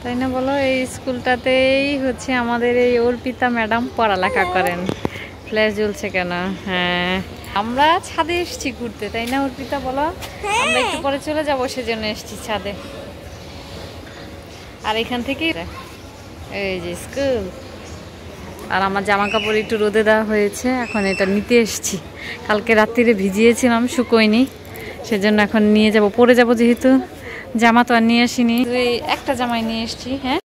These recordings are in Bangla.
তাই না বলো? এই স্কুলটাতেই হচ্ছে আমাদের এই অর্পিতা ম্যাডাম পড়ালেখা করেন। ফ্ল্যাশ জ্বলছে কেন? হ্যাঁ, আমরা ছাদে এসেছি ঘুরতে, তাই না অর্পিতা বলো? আমরা একটু পরে চলে যাবো, সেজন্য এসেছি ছাদে। আর এখান থেকেই এই যে স্কুল। আর আমার জামা কাপড় একটু রোদে দেওয়া হয়েছে, এখন এটা নিতে এসেছি। কালকে রাত্রিরে ভিজিয়েছিলাম, শুকোয়নি, সেজন্য এখন নিয়ে যাব, পরে যাব, যেহেতু জামা তো আর নিয়ে আসিনি, একটা জামাই নিয়ে এসেছি। হ্যাঁ,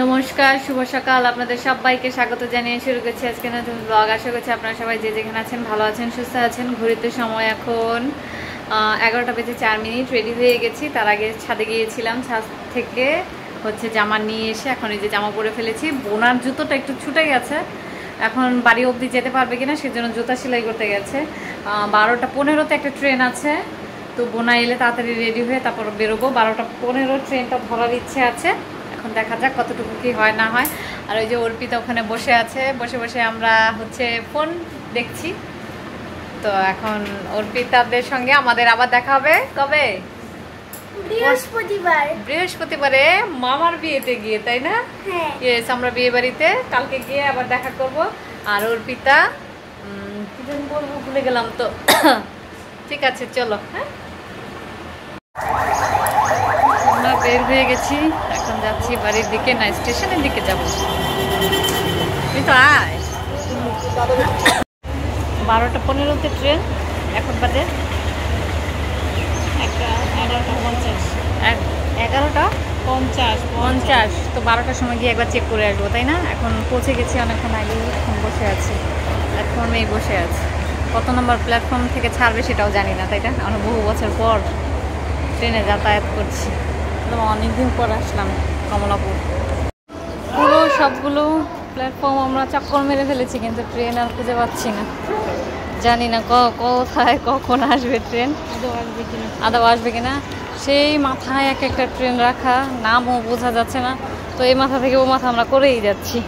নমস্কার, শুভ সকাল, আপনাদের সবাইকে স্বাগত জানিয়ে শুরু করছি আজকে নতুন ব্লগ। আশা করছি আপনারা সবাই যে যেখানে আছেন ভালো আছেন, সুস্থ আছেন। ঘড়িতে সময় এখন 11টা বেজে 4 মিনিট। রেডি হয়ে গেছি, তার আগে ছাদে গিয়েছিলাম, ছাদ থেকে হচ্ছে জামা নিয়ে এসে এখন এই যে জামা পরে ফেলেছি। বোনার জুতোটা একটু ছুটে গেছে, এখন বাড়ি অবধি যেতে পারবে কিনা সেজন্য জুতা সেলাই করতে গেছে। 12টা 15-তে একটা ট্রেন আছে, তো বোনা এলে তাড়াতাড়ি রেডি হয়ে তারপর বেরোবো। 12টা 15 ট্রেনটা ধরার ইচ্ছে আছে, এখন দেখা যাক কতটুকু কি হয় না হয়। আর ওই যে অর্পিতা ওখানে বসে আছে, বসে বসে আমরা হচ্ছে ফোন দেখছি। তো এখন অর্পিতাদের সঙ্গে আমাদের আবার দেখা হবে কবে? বৃহস্পতিবারে মামার বিয়েতে গিয়ে, তাই না? ইয়েস, আমরা বিয়ে বাড়িতে কালকে গিয়ে আবার দেখা করব। আর অর্পিতা কি যেন বলবো, ভুলে গেলাম তো। ঠিক আছে, চলো। হ্যাঁ, আমরা বের হয়ে গেছি, এখন যাচ্ছি বাড়ির দিকে, না স্টেশনের দিকে যাবো। তুই তো আয়। 12টা 15-তে ট্রেন, এখন বাজে 11:50। তো 12টার সময় গিয়ে একবার চেক করে আসবো, তাই না? এখন পৌঁছে গেছি অনেকক্ষণ আগে, এখন বসে আছি, প্ল্যাটফর্মেই বসে আছি। কত নম্বর প্ল্যাটফর্ম থেকে ছাড়বে সেটাও জানি না, তাই না? আমরা বহু বছর পর ট্রেনে যাতায়াত করছি, অনেকদিন পর আসলাম কমলাপুর। পুরো সবগুলো প্ল্যাটফর্ম আমরা চক্কর মেরে ফেলেছি, কিন্তু ট্রেন আর খুঁজে পাচ্ছি না। জানি না কোথায় কখন আসবে ট্রেন, আদৌ আসবে কিনা। সেই মাথায় এক একটা ট্রেন রাখা, নামও বোঝা যাচ্ছে না, তো এই মাথা থেকে ও মাথা আমরা করেই যাচ্ছি।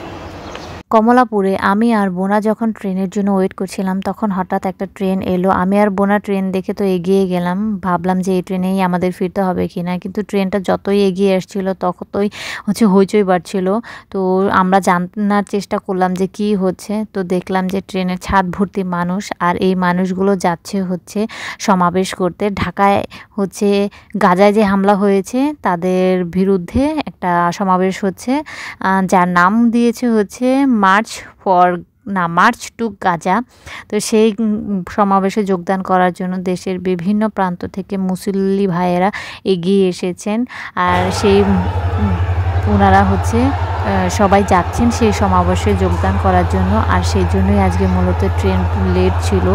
কমলাপুরে আমি আর বোনা যখন ট্রেনের জন্য ওয়েট করছিলাম, তখন হঠাৎ একটা ট্রেন এলো। আমি আর বোনা ট্রেন দেখে তো এগিয়ে গেলাম, ভাবলাম যে এই ট্রেনেই আমাদের ফিরতে হবে কিনা, কিন্তু ট্রেনটা যতই এগিয়ে আসছিল ততই হচ্ছে হইচই বাড়ছিল। তো আমরা জানার চেষ্টা করলাম যে কি হচ্ছে, তো দেখলাম যে ট্রেনের ছাদ ভর্তি মানুষ, আর এই মানুষগুলো যাচ্ছে হচ্ছে সমাবেশ করতে। ঢাকায় হচ্ছে গাজায় যে হামলা হয়েছে তাদের বিরুদ্ধে একটা সমাবেশ হচ্ছে, যার নাম দিয়েছে হচ্ছে মার্চ টু গাজা। তো সেই সমাবেশে যোগদান করার জন্য দেশের বিভিন্ন প্রান্ত থেকে মুসল্লি ভাইয়েরা এগিয়ে এসেছেন, আর ওনারা হচ্ছে সবাই যাচ্ছেন সেই সমাবেশে যোগদান করার জন্য। আর সেই জন্যই আজকে মূলত ট্রেন লেট ছিল।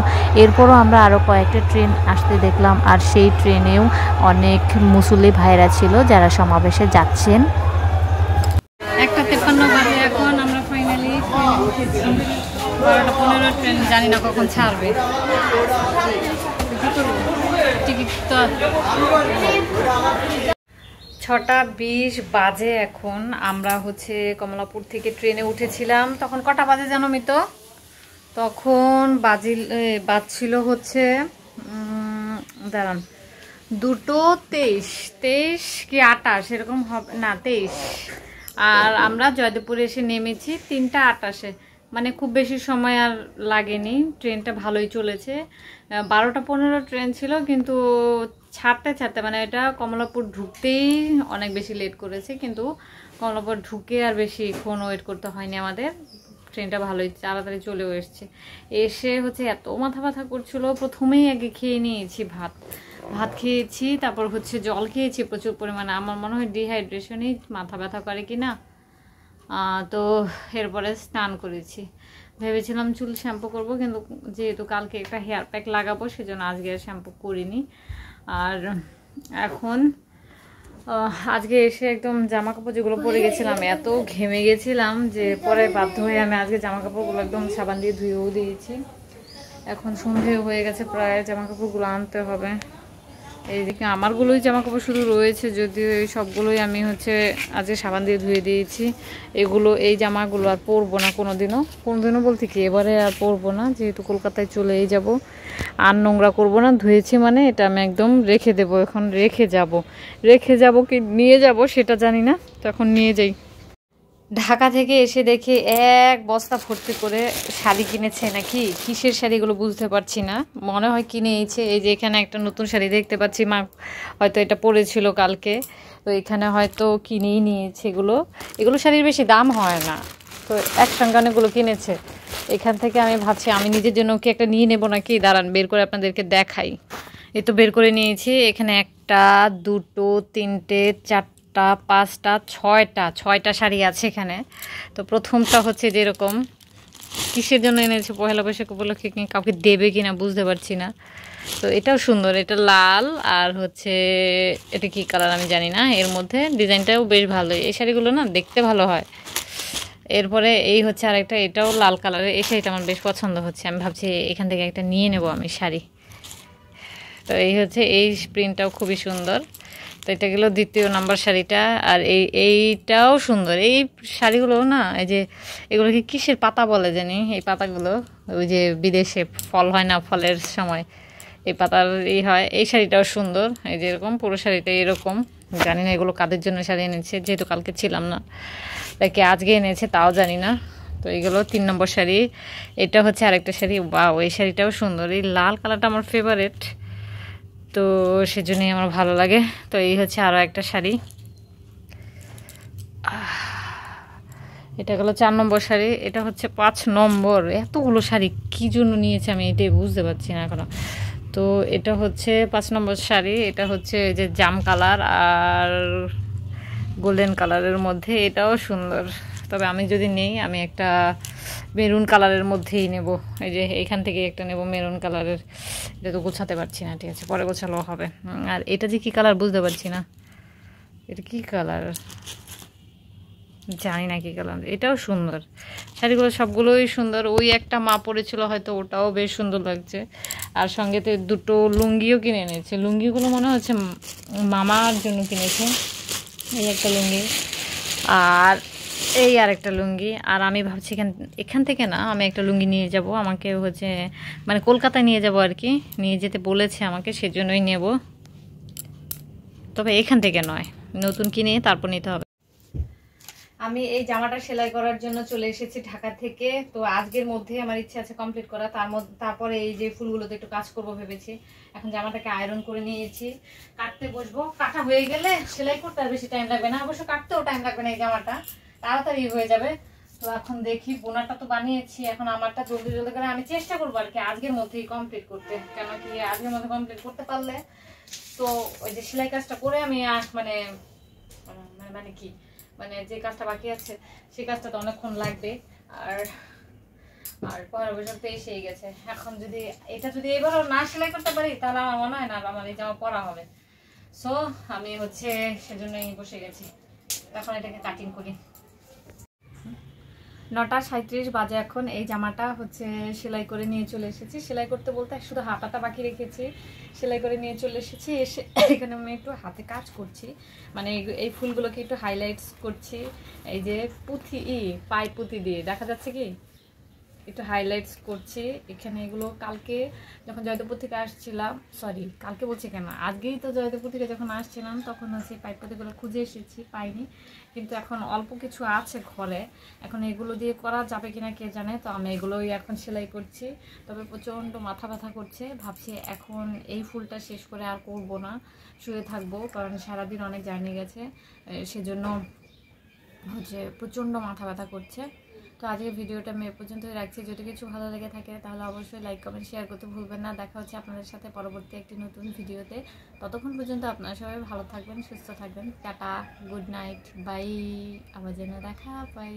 এরপরও আমরা আরও কয়েকটা ট্রেন আসতে দেখলাম, আর সেই ট্রেনেও অনেক মুসল্লি ভাইয়েরা ছিল যারা সমাবেশে যাচ্ছেন। 1:53 বাজে এখন, আমরা ফাইনালি উঠেছি। 12টা 15 ট্রেন, জানি না কখন ছাড়বে। টিকিট তো 6টা 20 বাজে এখন। আমরা হচ্ছে কমলাপুর থেকে ট্রেনে উঠেছিলাম, তখন কটা বাজে জানো মিতো? তখন বাজছিল হচ্ছে দাঁড়ান, 2:23 কি 28 এরকম হবে, না 23। আর আমরা জয়দেবপুরে এসে নেমেছি 3:28-এ, মানে খুব বেশি সময় আর লাগেনি, ট্রেনটা ভালোই চলেছে। 12টা 15 ট্রেন ছিল, কিন্তু ছাড়তে মানে এটা কমলাপুর ঢুকতেই অনেক বেশি লেট করেছে, কিন্তু কমলাপুর ঢুকে আর বেশিক্ষণ ওয়েট করতে হয়নি আমাদের, ট্রেনটা ভালোই তাড়াতাড়ি চলেও এসছে। এসে হচ্ছে এত মাথা ব্যথা করছিল, প্রথমেই আগে খেয়ে নিয়েছি ভাত খেয়েছি, তারপর হচ্ছে জল খেয়েছি প্রচুর পরিমাণে। আমার মনে হয় ডিহাইড্রেশনই মাথা ব্যথা করে কি না। তো এরপরে স্নান করেছি, ভেবেছিলাম চুল শ্যাম্পু করব, কিন্তু যেহেতু কালকে একটা হেয়ার প্যাক লাগাবো সেজন্য আজকে আর শ্যাম্পু করিনি। আর এখন আজকে এসে একদম জামা কাপড় যেগুলো পরে গেছিলাম, এত ঘেমে গেছিলাম যে পরে বাধ্য হয়ে আমি আজকে জামা কাপড়গুলো একদম সাবান দিয়ে ধুয়েও দিয়েছি। এখন সন্ধে হয়ে গেছে প্রায়, জামা কাপড়গুলো আনতে হবে। এইদিকে আমারগুলোই জামাকাপড় শুধু রয়েছে, যদিও এই সবগুলোই আমি হচ্ছে আজকে সাবান দিয়ে ধুয়ে দিয়েছি। এগুলো এই জামাগুলো আর পরবো না কোনোদিনও বলতে কি এবারে আর পরবো না, যেহেতু কলকাতায় চলেই যাব। আর নোংরা করবো না, ধুয়েছি মানে এটা আমি একদম রেখে দেবো। এখন রেখে যাব কি নিয়ে যাব সেটা জানি না, তখন নিয়ে যাই। ঢাকা থেকে এসে দেখি এক বস্তা ভর্তি করে শাড়ি কিনেছে নাকি, কিসের শাড়িগুলো বুঝতে পারছি না, মনে হয় কিনেছে। এই যে এখানে একটা নতুন শাড়ি দেখতে পাচ্ছি, মা হয়তো এটা পরেছিল কালকে, তো এখানে হয়তো কিনেই নিয়েছে। এগুলো শাড়ির বেশি দাম হয় না, তো একসঙ্গে অনেকগুলো কিনেছে। এখান থেকে আমি ভাবছি আমি নিজের জন্য কি একটা নিয়ে নেবো নাকি, দাঁড়ান বের করে আপনাদেরকে দেখাই। এই তো বের করে নিয়েছি। এখানে একটা, দুটো, তিনটে, চারটা, পাঁচটা, ছয়টা শাড়ি আছে এখানে। তো প্রথমটা হচ্ছে যেরকম, কিসের জন্য এনেছে পহেলা বৈশাখ উপলক্ষে, কাউকে দেবে কিনা বুঝতে পারছি না। তো এটাও সুন্দর, এটা লাল আর হচ্ছে এটা কি কালার আমি জানি না। এর মধ্যে ডিজাইনটাও বেশ ভালোই, এই শাড়িগুলো না দেখতে ভালো হয়। এরপরে এই হচ্ছে আরেকটা, এটাও লাল কালারের। এই শাড়িটা আমার বেশ পছন্দ হচ্ছে, আমি ভাবছি এখান থেকে একটা নিয়ে নেব আমি শাড়ি। তো এই হচ্ছে এই প্রিন্টটাও খুবই সুন্দর। তো এটা গেল দ্বিতীয় নাম্বার শাড়িটা। আর এইটাও সুন্দর। এই শাড়িগুলো না, এই যে এগুলোকে কিসের পাতা বলে জানি, এই পাতাগুলো ওই যে বিদেশে ফল হয় না, ফলের সময় এই পাতার হয়। এই শাড়িটাও সুন্দর, এই যে এরকম পুরো শাড়িটা এরকম। জানি না এগুলো কাদের জন্য শাড়ি এনেছে, যেহেতু কালকে ছিলাম না, তাকে আজকে এনেছে তাও জানি না। তো এইগুলো 3 নম্বর শাড়ি। এটা হচ্ছে আরেকটা শাড়ি, বা এই শাড়িটাও সুন্দর। এই লাল কালারটা আমার ফেভারিট, তো সেজন্যই আমার ভালো লাগে। তো এই হচ্ছে আরও একটা শাড়ি, এটা হলো 4 নম্বর শাড়ি। এটা হচ্ছে 5 নম্বর। এতগুলো শাড়ি কী জন্য নিয়েছে আমি এটাই বুঝতে পারছি না এখনো। তো এটা হচ্ছে 5 নম্বর শাড়ি। এটা হচ্ছে যে জাম কালার আর গোল্ডেন কালারের মধ্যে, এটাও সুন্দর। তবে আমি যদি নেই, আমি একটা মেরুন কালারের মধ্যেই নেব। এই যে এইখান থেকে একটা নেব মেরুন কালারের। এটা তো গোছাতে পারছি না, ঠিক আছে পরে গোছালেও হবে। আর এটা যে কী কালার বুঝতে পারছি না, এটা কী কালার জানি না কী কালার। এটাও সুন্দর, শাড়িগুলো সবগুলোই সুন্দর। ওই একটা মা পরেছিল হয়তো, ওটাও বেশ সুন্দর লাগছে। আর সঙ্গে তো দুটো লুঙ্গিও কিনে এনেছে। লুঙ্গিগুলো মনে হচ্ছে মামার জন্য কিনেছে। এই একটা লুঙ্গি আর এই আরেকটা লুঙ্গি। আর আমি ভাবছি এখান থেকে না, আমি একটা লুঙ্গি নিয়ে যাব। আমাকে হচ্ছে মানে কলকাতায় নিয়ে যাব আর কি, নিয়ে যেতে বলেছে আমাকে, সেজন্যই নেব। তবে এখান থেকে নয়, নতুন কিনে তারপর নিতে হবে। আমি এই জামাটা সেলাই করার জন্য চলে এসেছি ঢাকা থেকে। তো আজকের মধ্যে আমার ইচ্ছা আছে কমপ্লিট করা। তারপরে এই যে ফুলগুলোতে একটু কাজ করব ভেবেছি। এখন জামাটাকে আয়রন করে নিয়েছি, কাটতে বসবো। কাটা হয়ে গেলে সেলাই করতে আর বেশি টাইম লাগবে না, অবশ্য কাটতেও টাইম লাগবে না, এই জামাটা তাড়াতাড়ি হয়ে যাবে। তো এখন দেখি, বোনাটা তো বানিয়েছি, এখন আমারটা জলদি জলদি করে আমি চেষ্টা করবো আর কি আজকের মধ্যেই কমপ্লিট করতে। কেন কি আজকের মধ্যে কমপ্লিট করতে পারলে তো ওই যে সেলাই কাজটা করে আমি মানে মানে কি মানে যে কাজটা বাকি আছে সেই কাজটা তো অনেকক্ষণ লাগবে। আর আর পরের বছর তো এসেই গেছে। এখন যদি এটা যদি এবারও না সেলাই করতে পারি, তাহলে আমার মনে হয় না আমার এই জামা পরা হবে। সো আমি হচ্ছে সেজন্যই বসে গেছি, এখন এটাকে কাটিং করি। 9:37 বাজে এখন। এই জামাটা হচ্ছে সেলাই করে নিয়ে চলে এসেছি। সেলাই করতে বলতে শুধু হাতাটা বাকি রেখেছি, সেলাই করে নিয়ে চলে এসেছি। এসে এখানে আমি একটু হাতে কাজ করছি, মানে এই ফুলগুলোকে একটু হাইলাইটস করছি। এই যে পাই পুঁতি দিয়ে দেখা যাচ্ছে কি, একটু হাইলাইটস করছি এখানে। এগুলো কালকে যখন জয়দেবপুর থেকে আসছিলাম, সরি কালকে বলছি কেন, আজকেই তো জয়দেবপুর থেকে যখন আসছিলাম তখন হচ্ছে পাইপগুলো খুঁজে এসেছি, পাইনি। কিন্তু এখন অল্প কিছু আছে ঘরে, এখন এগুলো দিয়ে করা যাবে কিনা কে জানে। তো আমি এগুলোই এখন সেলাই করছি। তবে প্রচণ্ড মাথা ব্যথা করছে, ভাবছি এখন এই ফুলটা শেষ করে আর করব না, শুয়ে থাকবো, কারণ সারাদিন অনেক জার্নি গেছে, সেজন্য হচ্ছে প্রচণ্ড মাথা ব্যথা করছে। তো আজকের ভিডিওটা আমি এ পর্যন্তই রাখছি। যদি কিছু ভালো লেগে থাকে তাহলে অবশ্যই লাইক কমেন্ট শেয়ার করতে ভুলবেন না। দেখা হচ্ছে আপনাদের সাথে পরবর্তী একটি নতুন ভিডিওতে। ততক্ষণ পর্যন্ত আপনারা সবাই ভালো থাকবেন, সুস্থ থাকবেন। টাটা, গুড নাইট, বাই, আবার যেন দেখা পাই।